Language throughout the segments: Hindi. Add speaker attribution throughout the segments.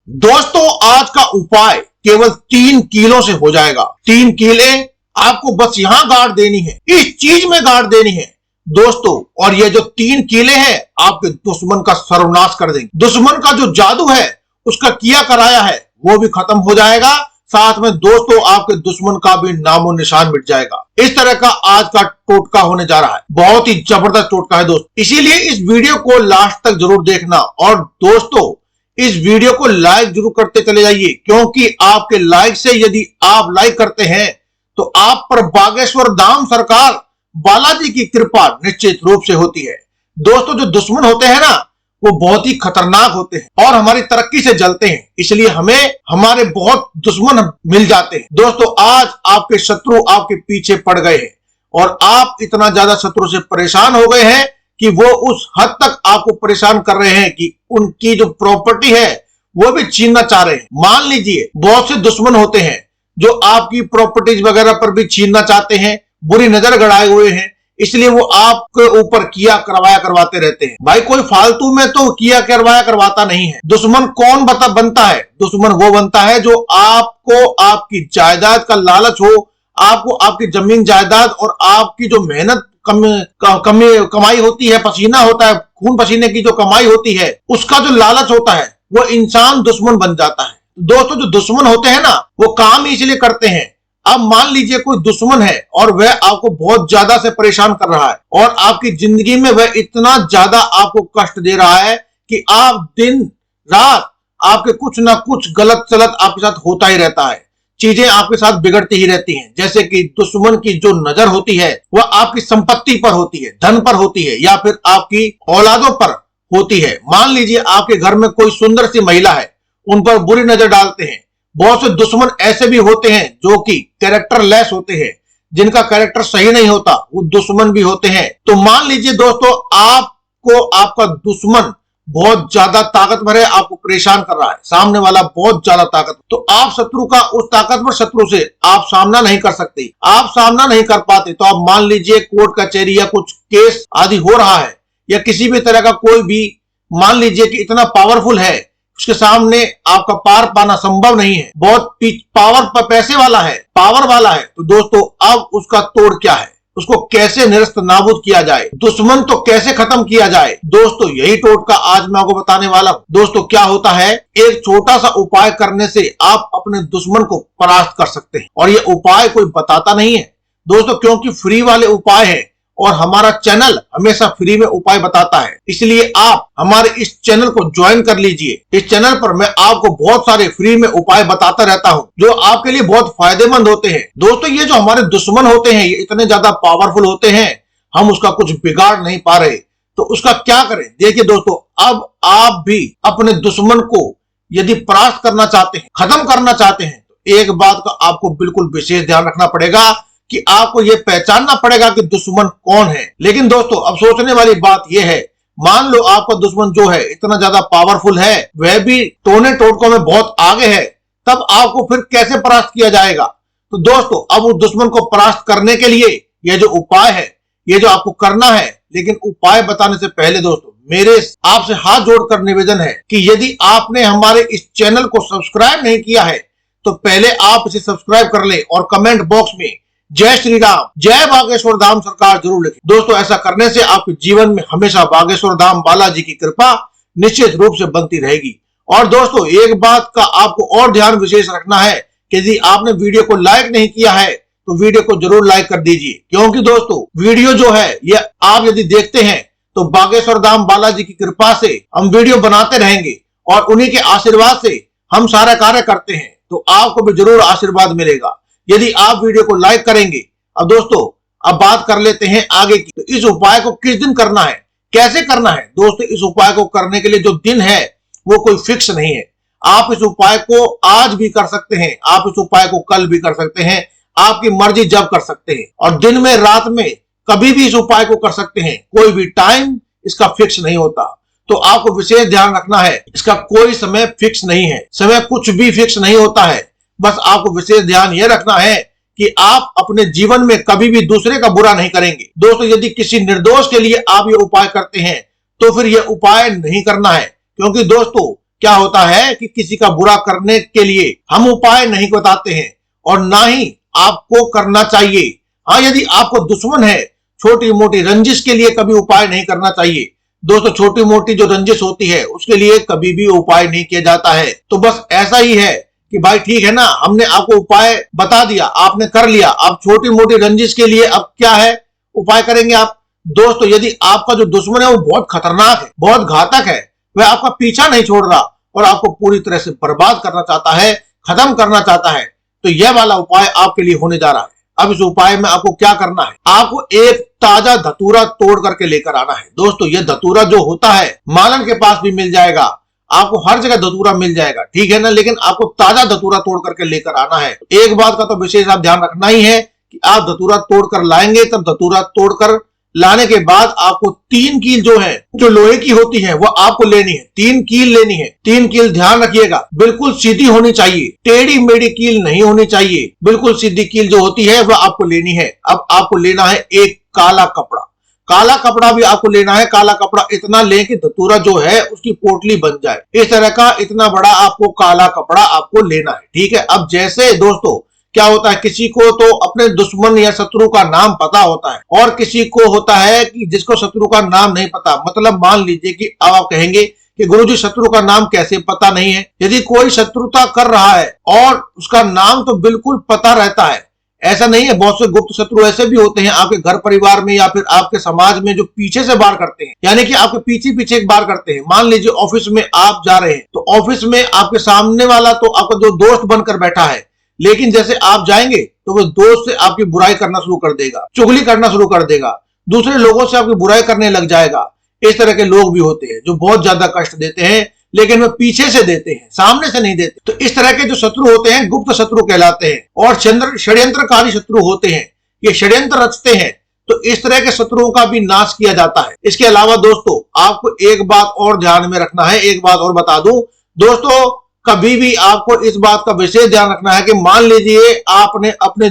Speaker 1: दोस्तों आज का उपाय केवल 3 कीलों से हो जाएगा। 3 कीले आपको बस यहां गाड़ देनी है, इस चीज में गाड़ देनी है दोस्तों। और ये जो 3 कीले हैं आपके दुश्मन का सर्वनाश कर देंगे। दुश्मन का जो जादू है, उसका किया कराया है, वो भी खत्म हो जाएगा। साथ में दोस्तों आपके दुश्मन का भी नामो निशान मिट जाएगा। इस तरह का आज का टोटका होने जा रहा है। बहुत ही जबरदस्त टोटका है दोस्तों, इसीलिए इस वीडियो को लास्ट तक जरूर देखना। और दोस्तों इस वीडियो को लाइक जरूर करते चले जाइए, क्योंकि आपके लाइक से, यदि आप लाइक करते हैं तो आप पर बागेश्वर धाम सरकार बालाजी की कृपा निश्चित रूप से होती है। दोस्तों जो दुश्मन होते हैं ना, वो बहुत ही खतरनाक होते हैं और हमारी तरक्की से जलते हैं, इसलिए हमें हमारे बहुत दुश्मन मिल जाते हैं। दोस्तों आज आपके शत्रु आपके पीछे पड़ गए हैं और आप इतना ज्यादा शत्रु से परेशान हो गए हैं कि वो उस हद तक आपको परेशान कर रहे हैं कि उनकी जो प्रॉपर्टी है वो भी छीनना चाह रहे हैं। मान लीजिए बहुत से दुश्मन होते हैं जो आपकी प्रॉपर्टीज वगैरह पर भी छीनना चाहते हैं, बुरी नजर गड़ाए हुए हैं, इसलिए वो आपके ऊपर किया करवाया करवाते रहते हैं। भाई कोई फालतू में तो किया करवाया करवाता नहीं है। दुश्मन कौन बनता है? दुश्मन वो बनता है जो आपको आपकी जायदाद का लालच हो, आपको आपकी जमीन जायदाद और आपकी जो मेहनत कमाई होती है, पसीना होता है, खून पसीने की जो कमाई होती है, उसका जो लालच होता है, वो इंसान दुश्मन बन जाता है। दोस्तों जो दुश्मन होते हैं ना, वो काम इसलिए करते हैं। अब मान लीजिए कोई दुश्मन है और वह आपको बहुत ज्यादा से परेशान कर रहा है और आपकी जिंदगी में वह इतना ज्यादा आपको कष्ट दे रहा है कि आप दिन रात आपके कुछ ना कुछ गलत चलत आपके साथ होता ही रहता है, चीजें आपके साथ बिगड़ती ही रहती हैं। जैसे कि दुश्मन की जो नजर होती है वह आपकी संपत्ति पर होती है, धन पर होती है, या फिर आपकी औलादों पर होती है। मान लीजिए आपके घर में कोई सुंदर सी महिला है, उन पर बुरी नजर डालते हैं। बहुत से दुश्मन ऐसे भी होते हैं जो कि कैरेक्टर लेस होते हैं, जिनका कैरेक्टर सही नहीं होता, वो दुश्मन भी होते हैं। तो मान लीजिए दोस्तों आपको आपका दुश्मन बहुत ज्यादा ताकतवर है, आपको परेशान कर रहा है, सामने वाला बहुत ज्यादा ताकतवर, तो आप शत्रु का, उस ताकतवर शत्रु से आप सामना नहीं कर सकते। आप सामना नहीं कर पाते तो आप मान लीजिए कोर्ट कचहरी या कुछ केस आदि हो रहा है, या किसी भी तरह का कोई भी, मान लीजिए कि इतना पावरफुल है, उसके सामने आपका पार पाना संभव नहीं है, बहुत पावर पैसे वाला है, पावर वाला है। तो दोस्तों अब उसका तोड़ क्या है, उसको कैसे निरस्त नाबूद किया जाए, दुश्मन तो कैसे खत्म किया जाए, दोस्तों यही टोटका आज मैं आपको बताने वाला हूं। दोस्तों क्या होता है, एक छोटा सा उपाय करने से आप अपने दुश्मन को परास्त कर सकते हैं। और ये उपाय कोई बताता नहीं है दोस्तों, क्योंकि फ्री वाले उपाय है और हमारा चैनल हमेशा फ्री में उपाय बताता है, इसलिए आप हमारे इस चैनल को ज्वाइन कर लीजिए। इस चैनल पर मैं आपको बहुत सारे फ्री में उपाय बताता रहता हूं जो आपके लिए बहुत फायदेमंद होते हैं। दोस्तों ये जो हमारे दुश्मन होते हैं, ये इतने ज्यादा पावरफुल होते हैं, हम उसका कुछ बिगाड़ नहीं पा रहे, तो उसका क्या करें? देखिए दोस्तों, अब आप भी अपने दुश्मन को यदि परास्त करना चाहते हैं, खत्म करना चाहते हैं, तो एक बात का आपको बिल्कुल विशेष ध्यान रखना पड़ेगा कि आपको यह पहचानना पड़ेगा कि दुश्मन कौन है। लेकिन दोस्तों अब सोचने वाली बात यह है, मान लो आपका दुश्मन जो है इतना ज्यादा पावरफुल है, वह भी टोने टोटकों में बहुत आगे है, तब आपको फिर कैसे परास्त किया जाएगा? तो दोस्तों अब उस दुश्मन को परास्त करने के लिए यह जो उपाय है, ये जो आपको करना है, लेकिन उपाय बताने से पहले दोस्तों मेरे आपसे हाथ जोड़कर निवेदन है कि यदि आपने हमारे इस चैनल को सब्सक्राइब नहीं किया है तो पहले आप इसे सब्सक्राइब कर ले और कमेंट बॉक्स में जय श्री राम, जय बागेश्वर धाम सरकार जरूर लिखें। दोस्तों ऐसा करने से आपके जीवन में हमेशा बागेश्वर धाम बालाजी की कृपा निश्चित रूप से बनती रहेगी। और दोस्तों एक बात का आपको और ध्यान विशेष रखना है कि यदि आपने वीडियो को लाइक नहीं किया है तो वीडियो को जरूर लाइक कर दीजिए, क्योंकि दोस्तों वीडियो जो है ये आप यदि देखते हैं तो बागेश्वर धाम बालाजी की कृपा से हम वीडियो बनाते रहेंगे और उन्हीं के आशीर्वाद से हम सारा कार्य करते हैं, तो आपको भी जरूर आशीर्वाद मिलेगा यदि आप वीडियो को लाइक करेंगे। अब दोस्तों अब बात कर लेते हैं आगे की। तो इस उपाय को किस दिन करना है, कैसे करना है? दोस्तों इस उपाय को करने के लिए जो दिन है वो कोई फिक्स नहीं है। आप इस उपाय को आज भी कर सकते हैं, आप इस उपाय को कल भी कर सकते हैं, आपकी मर्जी जब कर सकते हैं, और दिन में रात में कभी भी इस उपाय को कर सकते हैं, कोई भी टाइम इसका फिक्स नहीं होता। तो आपको विशेष ध्यान रखना है, इसका कोई समय फिक्स नहीं है, समय कुछ भी फिक्स नहीं होता है। बस आपको विशेष ध्यान यह रखना है कि आप अपने जीवन में कभी भी दूसरे का बुरा नहीं करेंगे। दोस्तों यदि किसी निर्दोष के लिए आप ये उपाय करते हैं तो फिर यह उपाय नहीं करना है, क्योंकि दोस्तों क्या होता है कि किसी का बुरा करने के लिए हम उपाय नहीं बताते हैं और ना ही आपको करना चाहिए। हाँ, यदि आपको दुश्मन है, छोटी मोटी रंजिश के लिए कभी उपाय नहीं करना चाहिए दोस्तों। छोटी मोटी जो रंजिश होती है उसके लिए कभी भी उपाय नहीं किया जाता है। तो बस ऐसा ही है कि भाई ठीक है ना, हमने आपको उपाय बता दिया, आपने कर लिया, अब छोटी मोटी रंजिश के लिए अब क्या है उपाय करेंगे आप। दोस्तों, यदि आपका जो दुश्मन है वो बहुत खतरनाक है, बहुत घातक है, वह आपका पीछा नहीं छोड़ रहा और आपको पूरी तरह से बर्बाद करना चाहता है, खत्म करना चाहता है, तो यह वाला उपाय आपके लिए होने जा रहा है। अब इस उपाय में आपको क्या करना है, आपको एक ताजा धतूरा तोड़ करके लेकर आना है। दोस्तों, यह धतूरा जो होता है मालन के पास भी मिल जाएगा, आपको हर जगह धतूरा मिल जाएगा, ठीक है ना, लेकिन आपको ताजा धतूरा तोड़ करके लेकर आना है। एक बात का तो विशेष आप ध्यान रखना ही है कि आप धतूरा तोड़कर लाएंगे, तब धतूरा तोड़कर लाने के बाद आपको 3 कील जो है, जो लोहे की होती है, वो आपको लेनी है। 3 कील लेनी है। 3 कील ध्यान रखिएगा, बिल्कुल सीधी होनी चाहिए, टेढ़ी मेढ़ी कील नहीं होनी चाहिए, बिल्कुल सीधी कील जो होती है वह आपको लेनी है। अब आपको लेना है एक काला कपड़ा। काला कपड़ा भी आपको लेना है। काला कपड़ा इतना लें कि धतूरा जो है उसकी पोटली बन जाए, इस तरह का इतना बड़ा आपको काला कपड़ा आपको लेना है, ठीक है। अब जैसे दोस्तों क्या होता है, किसी को तो अपने दुश्मन या शत्रु का नाम पता होता है और किसी को होता है कि जिसको शत्रु का नाम नहीं पता। मतलब मान लीजिए कि अब आप कहेंगे कि गुरुजी शत्रु का नाम कैसे पता नहीं है। यदि कोई शत्रुता कर रहा है और उसका नाम तो बिल्कुल पता रहता है, ऐसा नहीं है, बहुत से गुप्त शत्रु ऐसे भी होते हैं आपके घर परिवार में या फिर आपके समाज में, जो पीछे से वार करते हैं, यानी कि आपके पीछे पीछे एक वार करते हैं। मान लीजिए ऑफिस में आप जा रहे हैं, तो ऑफिस में आपके सामने वाला तो आपका जो दोस्त बनकर बैठा है, लेकिन जैसे आप जाएंगे तो वो दोस्त से आपकी बुराई करना शुरू कर देगा, चुगली करना शुरू कर देगा, दूसरे लोगों से आपकी बुराई करने लग जाएगा। इस तरह के लोग भी होते हैं जो बहुत ज्यादा कष्ट देते हैं, लेकिन वे पीछे से देते हैं, सामने से नहीं देते। तो इस तरह के जो शत्रु होते हैं गुप्त शत्रु कहलाते हैं और षड्यंत्रकारी शत्रु होते हैं, ये षड्यंत्र रचते हैं। तो इस तरह के शत्रुओं का भी नाश किया जाता है। इसके अलावा दोस्तों आपको एक बात और ध्यान में रखना है, एक बात और बता दूं दोस्तों, कभी भी आपको इस बात का विशेष ध्यान रखना है कि मान लीजिए आपने अपने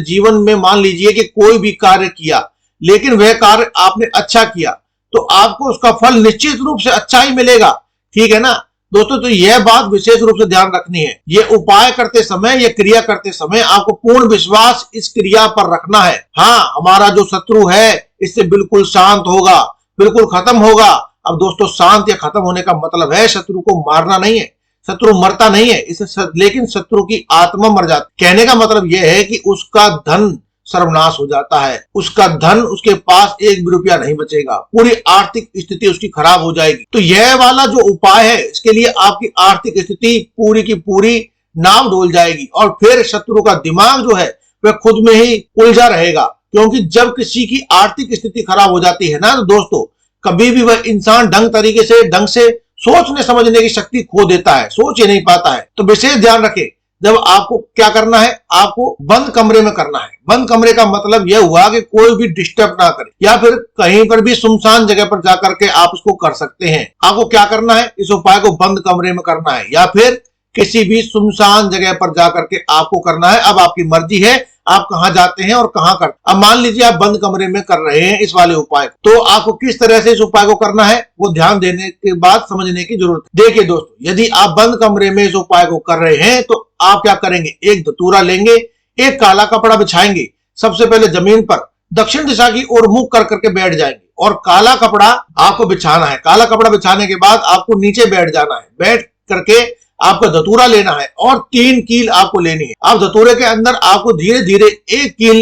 Speaker 1: जीवन में मान लीजिए कि कोई भी कार्य किया, लेकिन वह कार्य आपने अच्छा किया, तो आपको उसका फल निश्चित रूप से अच्छा ही मिलेगा, ठीक है ना दोस्तों। तो यह बात विशेष रूप से ध्यान रखनी है। यह उपाय करते समय, यह क्रिया करते समय आपको पूर्ण विश्वास इस क्रिया पर रखना है। हाँ, हमारा जो शत्रु है इससे बिल्कुल शांत होगा, बिल्कुल खत्म होगा। अब दोस्तों, शांत या खत्म होने का मतलब है शत्रु को मारना नहीं है, शत्रु मरता नहीं है इससे, लेकिन शत्रु की आत्मा मर जाती। कहने का मतलब यह है कि उसका धन सर्वनाश हो जाता है, उसका धन, उसके पास एक भी रुपया नहीं बचेगा, पूरी आर्थिक स्थिति उसकी खराब हो जाएगी। तो यह वाला जो उपाय है, इसके लिए आपकी आर्थिक स्थिति पूरी की पूरी नाव डोल जाएगी और फिर शत्रु का दिमाग जो है वह खुद में ही उलझा रहेगा। क्योंकि जब किसी की आर्थिक स्थिति खराब हो जाती है ना, तो दोस्तों कभी भी वह इंसान ढंग से सोचने समझने की शक्ति खो देता है, सोच ही नहीं पाता है। तो विशेष ध्यान रखें, जब आपको क्या करना है, आपको बंद कमरे में करना है। बंद कमरे का मतलब यह हुआ कि कोई भी डिस्टर्ब ना करे, या फिर कहीं पर भी सुनसान जगह पर जाकर के आप इसको कर सकते हैं। आपको क्या करना है, इस उपाय को बंद कमरे में करना है या फिर किसी भी सुनसान जगह पर जाकर के आपको करना है। अब आपकी मर्जी है आप कहां जाते हैं और कहां करते हैं। अब मान लीजिए आप बंद कमरे में कर रहे हैं इस वाले उपाय, तो आपको किस तरह से इस उपाय को करना है वो ध्यान देने के बाद समझने की जरूरत है। देखिए दोस्तों, यदि आप बंद कमरे में इस उपाय को कर रहे हैं तो आप क्या करेंगे, एक धतूरा लेंगे, एक काला कपड़ा बिछाएंगे, सबसे पहले जमीन पर दक्षिण दिशा की ओर मुख कर करके बैठ जाएंगे और काला कपड़ा आपको बिछाना है। काला कपड़ा बिछाने के बाद आपको नीचे बैठ जाना है। बैठ करके आपको धतूरा लेना है और 3 कील आपको लेनी है। आप धतूरे के अंदर आपको धीरे धीरे एक कील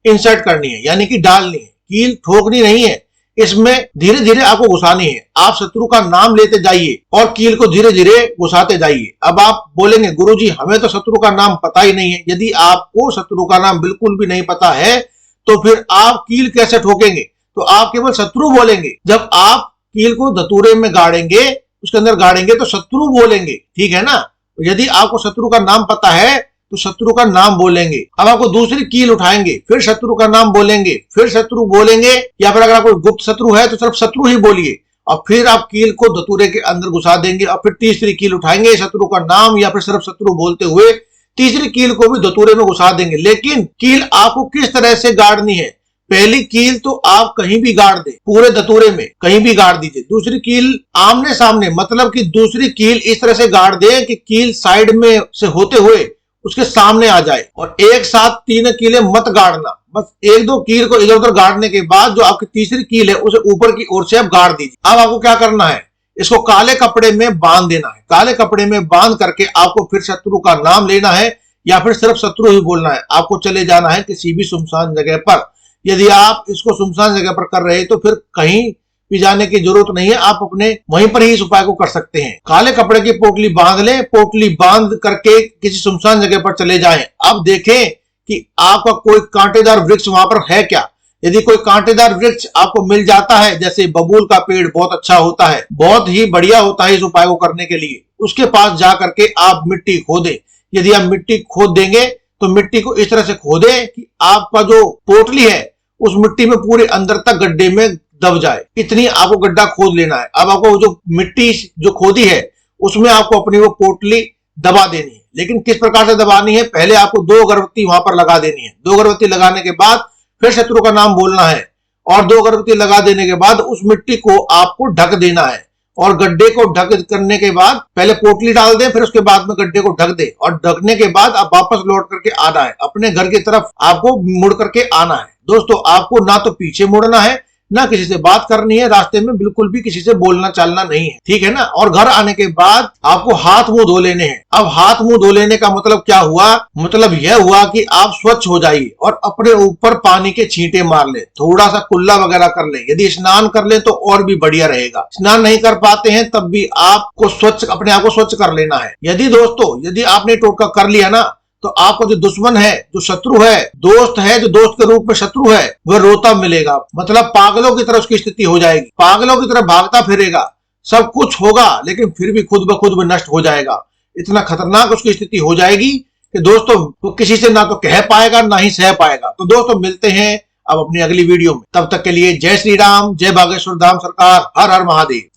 Speaker 1: इंसर्ट करनी है, यानी कि डालनी है। कील ठोकनी नहीं है, इसमें धीरे धीरे आपको घुसानी है। आप शत्रु का नाम लेते जाइए और कील को धीरे धीरे घुसाते जाइए। अब आप बोलेंगे गुरुजी हमें तो शत्रु का नाम पता ही नहीं है। यदि आपको शत्रु का नाम बिल्कुल भी नहीं पता है तो फिर आप कील कैसे ठोकेंगे, तो आप केवल शत्रु बोलेंगे। जब आप कील को धतूरे में गाड़ेंगे, उसके अंदर गाड़ेंगे तो शत्रु बोलेंगे, ठीक है ना। यदि आपको शत्रु का नाम पता है तो शत्रु का नाम बोलेंगे। अब आपको दूसरी कील उठाएंगे, फिर शत्रु का नाम बोलेंगे, फिर शत्रु बोलेंगे, या फिर अगर आपको गुप्त शत्रु है तो सिर्फ शत्रु ही बोलिए और फिर आप कील को धतूरे के अंदर घुसा देंगे और फिर तीसरी कील उठाएंगे, शत्रु का नाम या फिर सिर्फ शत्रु बोलते हुए तीसरी कील को भी धतूरे में घुसा देंगे। लेकिन कील आपको किस तरह से गाड़नी है, पहली कील तो आप कहीं भी गाड़ दे, पूरे धतूरे में कहीं भी गाड़ दीजिए। दूसरी कील आमने सामने, मतलब कि दूसरी कील इस तरह से गाड़ दे कि कील साइड में से होते हुए उसके सामने आ जाए। और एक साथ 3 कीलें मत गाड़ना, बस 1-2 कील को इधर उधर गाड़ने के बाद जो आपकी तीसरी कील है उसे ऊपर की ओर से आप गाड़ दीजिए। अब आपको क्या करना है, इसको काले कपड़े में बांध देना है। काले कपड़े में बांध करके आपको फिर शत्रु का नाम लेना है या फिर सिर्फ शत्रु ही बोलना है। आपको चले जाना है किसी भी सुनसान जगह पर। यदि आप इसको सुनसान जगह पर कर रहे हैं तो फिर कहीं भी जाने की जरूरत नहीं है, आप अपने वहीं पर ही इस उपाय को कर सकते हैं। काले कपड़े की पोटली बांध लें, पोटली बांध करके किसी सुनसान जगह पर चले जाएं। अब देखें कि आपका कोई कांटेदार वृक्ष वहां पर है क्या। यदि कोई कांटेदार वृक्ष आपको मिल जाता है, जैसे बबूल का पेड़ बहुत अच्छा होता है, बहुत ही बढ़िया होता है इस उपाय को करने के लिए, उसके पास जा करके आप मिट्टी खोदें। यदि आप मिट्टी खोद देंगे तो मिट्टी को इस तरह से खोदें कि आपका जो पोटली है उस मिट्टी में पूरे अंदर तक गड्ढे में दब जाए। इतनी आपको गड्ढा खोद लेना है। अब आपको जो मिट्टी जो खोदी है उसमें आपको अपनी वो पोटली दबा देनी है। लेकिन किस प्रकार से दबानी है, पहले आपको 2 अगरबत्ती वहां पर लगा देनी है। 2 अगरबत्ती लगाने के बाद फिर शत्रु का नाम बोलना है और 2 अगरबत्ती लगा देने के बाद उस मिट्टी को आपको ढक देना है। और गड्ढे को ढक करने के बाद पहले पोटली डाल दें, फिर उसके बाद में गड्ढे को ढक दें और ढकने के बाद आप वापस लौट करके आना है, अपने घर की तरफ आपको मुड़ करके आना है। दोस्तों, आपको ना तो पीछे मुड़ना है, ना किसी से बात करनी है, रास्ते में बिल्कुल भी किसी से बोलना चालना नहीं है, ठीक है ना। और घर आने के बाद आपको हाथ मुंह धो लेने हैं। अब हाथ मुंह धो लेने का मतलब क्या हुआ, मतलब यह हुआ कि आप स्वच्छ हो जाइए और अपने ऊपर पानी के छींटे मार ले, थोड़ा सा कुल्ला वगैरह कर ले। यदि स्नान कर ले तो और भी बढ़िया रहेगा। स्नान नहीं कर पाते हैं तब भी आपको स्वच्छ, अपने आप को स्वच्छ कर लेना है। यदि दोस्तों, यदि आपने टोटका कर लिया ना तो आपको जो दुश्मन है, जो शत्रु है, दोस्त है जो दोस्त के रूप में शत्रु है, वह रोता मिलेगा। मतलब पागलों की तरह उसकी स्थिति हो जाएगी, पागलों की तरह भागता फिरेगा, सब कुछ होगा लेकिन फिर भी खुद ब खुद नष्ट हो जाएगा। इतना खतरनाक उसकी स्थिति हो जाएगी कि दोस्तों वो किसी से ना तो कह पाएगा ना ही सह पाएगा। तो दोस्तों, मिलते हैं अब अपनी अगली वीडियो में। तब तक के लिए जय श्री राम, जय बागेश्वर धाम सरकार, हर हर महादेव।